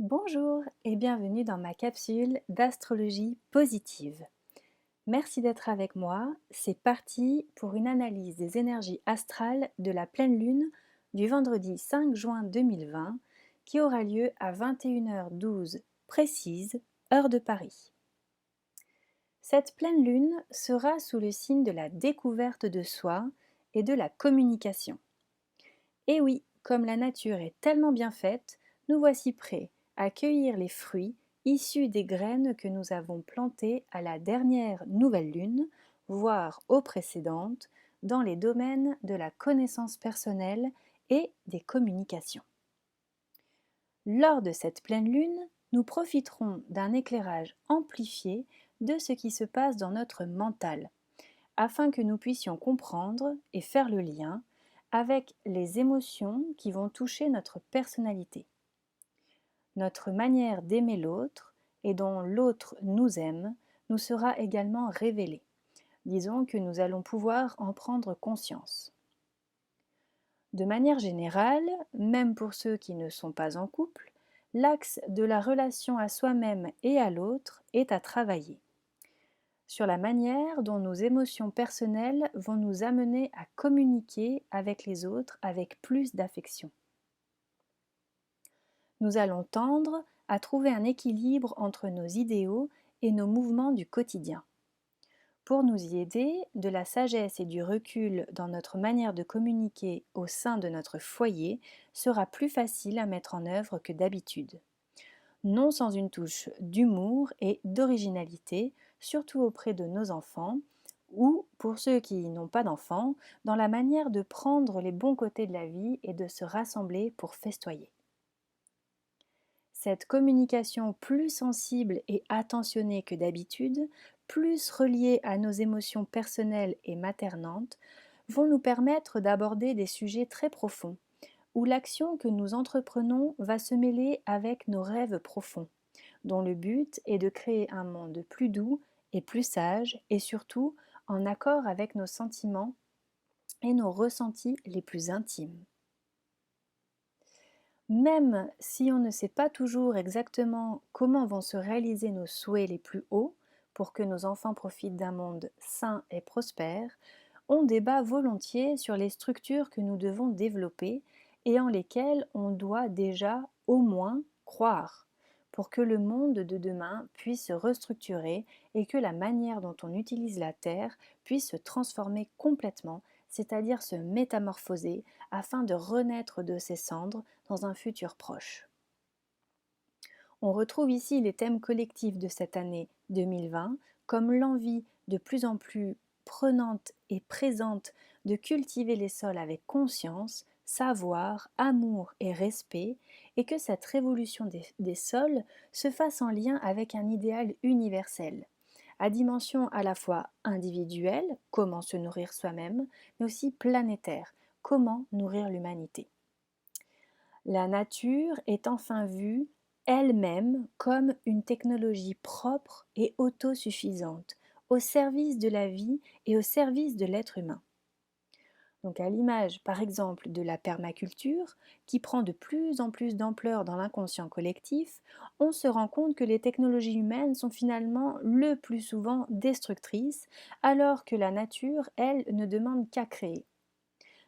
Bonjour et bienvenue dans ma capsule d'astrologie positive. Merci d'être avec moi. C'est parti pour une analyse des énergies astrales de la pleine lune du vendredi 5 juin 2020 qui aura lieu à 21h12 précise, heure de Paris. Cette pleine lune sera sous le signe de la découverte de soi et de la communication. Et oui, comme la nature est tellement bien faite, nous voici prêts à cueillir les fruits issus des graines que nous avons plantées à la dernière nouvelle lune, voire aux précédentes, dans les domaines de la connaissance personnelle et des communications. Lors de cette pleine lune, nous profiterons d'un éclairage amplifié de ce qui se passe dans notre mental, afin que nous puissions comprendre et faire le lien avec les émotions qui vont toucher notre personnalité, notre manière d'aimer l'autre et dont l'autre nous aime nous sera également révélée. Disons que nous allons pouvoir en prendre conscience. De manière générale, même pour ceux qui ne sont pas en couple, l'axe de la relation à soi-même et à l'autre est à travailler sur la manière dont nos émotions personnelles vont nous amener à communiquer avec les autres avec plus d'affection. Nous allons tendre à trouver un équilibre entre nos idéaux et nos mouvements du quotidien. Pour nous y aider, de la sagesse et du recul dans notre manière de communiquer au sein de notre foyer sera plus facile à mettre en œuvre que d'habitude. Non sans une touche d'humour et d'originalité, surtout auprès de nos enfants, ou, pour ceux qui n'ont pas d'enfants, dans la manière de prendre les bons côtés de la vie et de se rassembler pour festoyer. Cette communication plus sensible et attentionnée que d'habitude, plus reliée à nos émotions personnelles et maternantes, vont nous permettre d'aborder des sujets très profonds, où l'action que nous entreprenons va se mêler avec nos rêves profonds, dont le but est de créer un monde plus doux et plus sage, et surtout en accord avec nos sentiments et nos ressentis les plus intimes. Même si on ne sait pas toujours exactement comment vont se réaliser nos souhaits les plus hauts pour que nos enfants profitent d'un monde sain et prospère, on débat volontiers sur les structures que nous devons développer et en lesquelles on doit déjà au moins croire pour que le monde de demain puisse se restructurer et que la manière dont on utilise la Terre puisse se transformer complètement, c'est-à-dire se métamorphoser afin de renaître de ses cendres dans un futur proche. On retrouve ici les thèmes collectifs de cette année 2020, comme l'envie de plus en plus prenante et présente de cultiver les sols avec conscience, savoir, amour et respect, et que cette révolution des sols se fasse en lien avec un idéal universel, à dimension à la fois individuelle, comment se nourrir soi-même, mais aussi planétaire, comment nourrir l'humanité. La nature est enfin vue elle-même comme une technologie propre et autosuffisante, au service de la vie et au service de l'être humain. Donc à l'image par exemple de la permaculture, qui prend de plus en plus d'ampleur dans l'inconscient collectif, on se rend compte que les technologies humaines sont finalement le plus souvent destructrices, alors que la nature, elle, ne demande qu'à créer.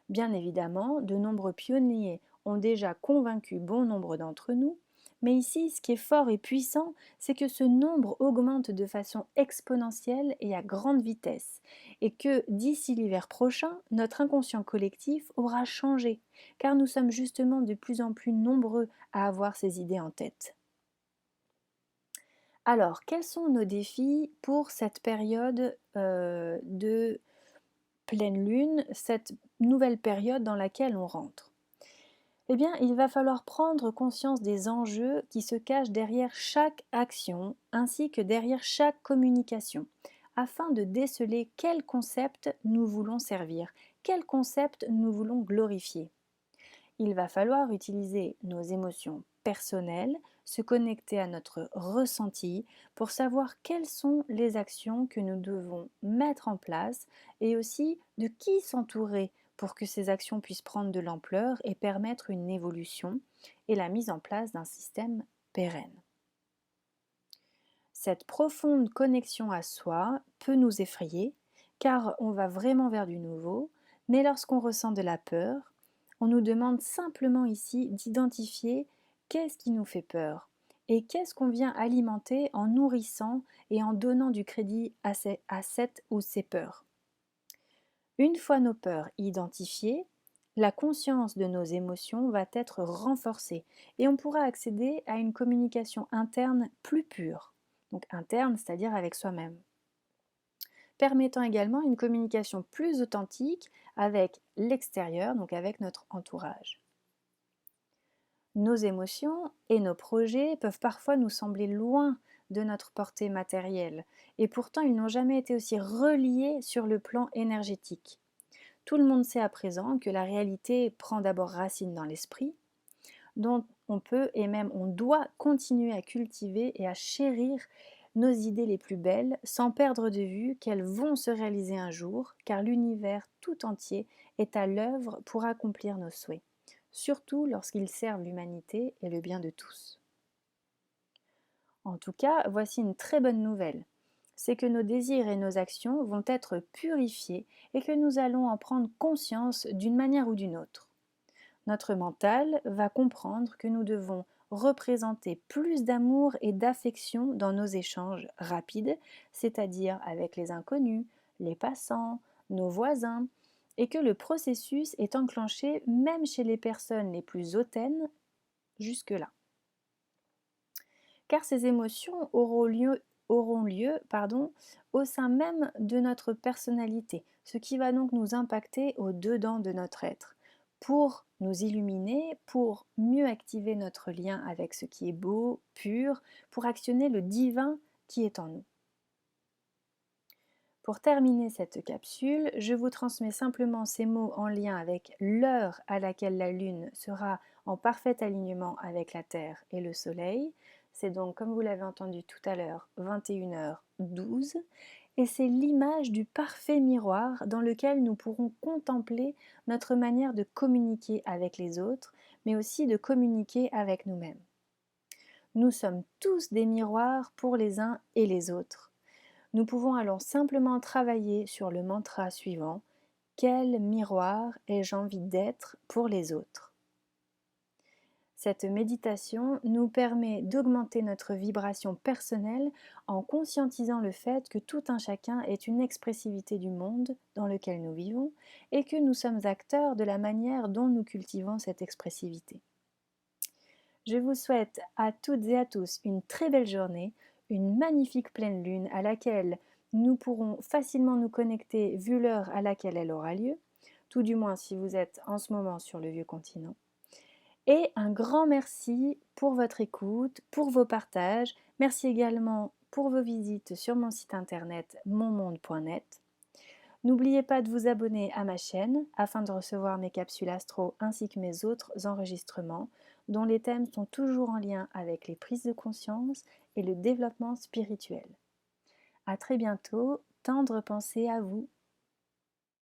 Bien évidemment, de nombreux pionniers ont déjà convaincu bon nombre d'entre nous, mais ici, ce qui est fort et puissant, c'est que ce nombre augmente de façon exponentielle et à grande vitesse, et que d'ici l'hiver prochain, notre inconscient collectif aura changé, car nous sommes justement de plus en plus nombreux à avoir ces idées en tête. Alors, quels sont nos défis pour cette période de pleine lune, cette nouvelle période dans laquelle on rentre? Eh bien, il va falloir prendre conscience des enjeux qui se cachent derrière chaque action ainsi que derrière chaque communication, afin de déceler quel concept nous voulons servir, quel concept nous voulons glorifier. Il va falloir utiliser nos émotions personnelles, se connecter à notre ressenti pour savoir quelles sont les actions que nous devons mettre en place et aussi de qui s'entourer pour que ces actions puissent prendre de l'ampleur et permettre une évolution et la mise en place d'un système pérenne. Cette profonde connexion à soi peut nous effrayer, car on va vraiment vers du nouveau, mais lorsqu'on ressent de la peur, on nous demande simplement ici d'identifier qu'est-ce qui nous fait peur et qu'est-ce qu'on vient alimenter en nourrissant et en donnant du crédit à cette ou ces peurs. Une fois nos peurs identifiées, la conscience de nos émotions va être renforcée et on pourra accéder à une communication interne plus pure. Donc interne, c'est-à-dire avec soi-même. Permettant également une communication plus authentique avec l'extérieur, donc avec notre entourage. Nos émotions et nos projets peuvent parfois nous sembler loin de notre portée matérielle, et pourtant ils n'ont jamais été aussi reliés sur le plan énergétique. Tout le monde sait à présent que la réalité prend d'abord racine dans l'esprit, dont on peut et même on doit continuer à cultiver et à chérir nos idées les plus belles sans perdre de vue qu'elles vont se réaliser un jour, car l'univers tout entier est à l'œuvre pour accomplir nos souhaits, surtout lorsqu'ils servent l'humanité et le bien de tous. En tout cas, voici une très bonne nouvelle. C'est que nos désirs et nos actions vont être purifiés et que nous allons en prendre conscience d'une manière ou d'une autre. Notre mental va comprendre que nous devons représenter plus d'amour et d'affection dans nos échanges rapides, c'est-à-dire avec les inconnus, les passants, nos voisins, et que le processus est enclenché même chez les personnes les plus hautaines jusque-là. Car ces émotions auront lieu au sein même de notre personnalité, ce qui va donc nous impacter au dedans de notre être, pour nous illuminer, pour mieux activer notre lien avec ce qui est beau, pur, pour actionner le divin qui est en nous. Pour terminer cette capsule, je vous transmets simplement ces mots en lien avec l'heure à laquelle la Lune sera en parfait alignement avec la Terre et le Soleil. C'est donc, comme vous l'avez entendu tout à l'heure, 21h12. Et c'est l'image du parfait miroir dans lequel nous pourrons contempler notre manière de communiquer avec les autres, mais aussi de communiquer avec nous-mêmes. Nous sommes tous des miroirs pour les uns et les autres. Nous pouvons alors simplement travailler sur le mantra suivant: quel miroir ai-je envie d'être pour les autres? Cette méditation nous permet d'augmenter notre vibration personnelle en conscientisant le fait que tout un chacun est une expressivité du monde dans lequel nous vivons et que nous sommes acteurs de la manière dont nous cultivons cette expressivité. Je vous souhaite à toutes et à tous une très belle journée, une magnifique pleine lune à laquelle nous pourrons facilement nous connecter vu l'heure à laquelle elle aura lieu, tout du moins si vous êtes en ce moment sur le vieux continent. Et un grand merci pour votre écoute, pour vos partages. Merci également pour vos visites sur mon site internet monmonde.net. N'oubliez pas de vous abonner à ma chaîne afin de recevoir mes capsules astro ainsi que mes autres enregistrements dont les thèmes sont toujours en lien avec les prises de conscience et le développement spirituel. À très bientôt, tendre pensée à vous.